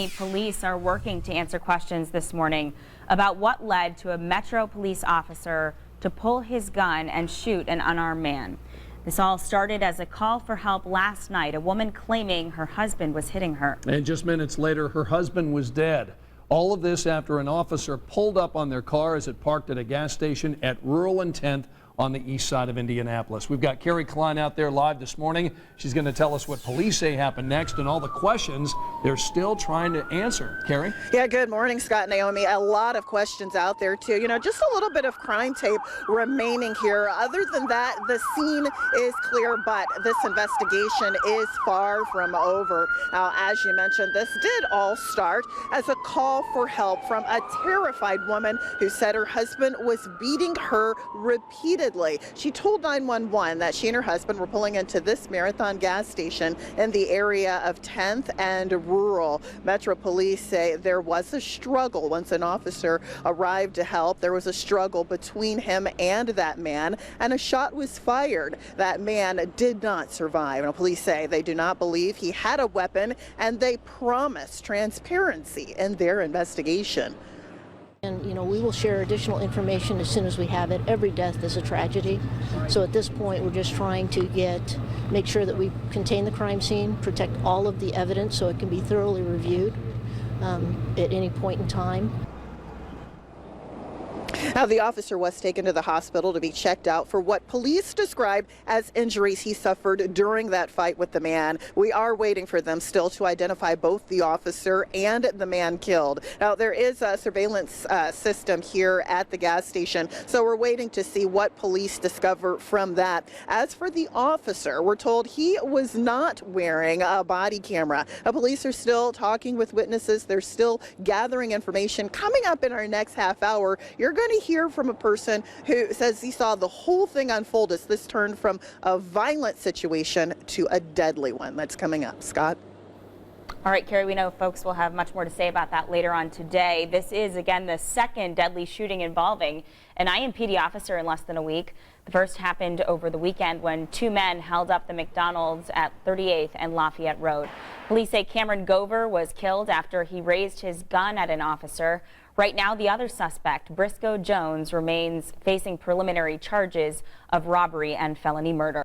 Police are working to answer questions this morning about what led to a Metro police officer to pull his gun and shoot an unarmed man. This all started as a call for help last night, a woman claiming her husband was hitting her. And just minutes later, her husband was dead. All of this after an officer pulled up on their car as it parked at a gas station at Rural and 10th on the east side of Indianapolis. We've got Carrie Klein out there live this morning. She's going to tell us what police say happened next and all the questions they're still trying to answer. Carrie? Yeah, good morning, Scott and Naomi. A lot of questions out there, too. You know, just a little bit of crime tape remaining here. Other than that, the scene is clear, but this investigation is far from over. Now, as you mentioned, this did all start as a call for help from a terrified woman who said her husband was beating her repeatedly. She told 911 that she and her husband were pulling into this Marathon gas station in the area of 10th and Rural. Metro Police say there was a struggle once an officer arrived to help. There was a struggle between him and that man, and a shot was fired. That man did not survive. Now, police say they do not believe he had a weapon, and they promise transparency in their investigation. And, you know, we will share additional information as soon as we have it. Every death is a tragedy. So at this point, we're just trying to make sure that we contain the crime scene, protect all of the evidence so it can be thoroughly reviewed at any point in time. Now, the officer was taken to the hospital to be checked out for what police describe as injuries he suffered during that fight with the man. We are waiting for them still to identify both the officer and the man killed. Now, there is a surveillance system here at the gas station, so we're waiting to see what police discover from that. As for the officer, we're told he was not wearing a body camera. Police are still talking with witnesses. They're still gathering information. Coming up in our next half hour, you're going to hear from a person who says he saw the whole thing unfold as this turned from a violent situation to a deadly one. That's coming up. Scott? All right, Carrie, we know folks will have much more to say about that later on today. This is, again, the second deadly shooting involving an IMPD officer in less than a week. The first happened over the weekend when two men held up the McDonald's at 38th and Lafayette Road. Police say Cameron Gover was killed after he raised his gun at an officer. Right now, the other suspect, Briscoe Jones, remains facing preliminary charges of robbery and felony murder.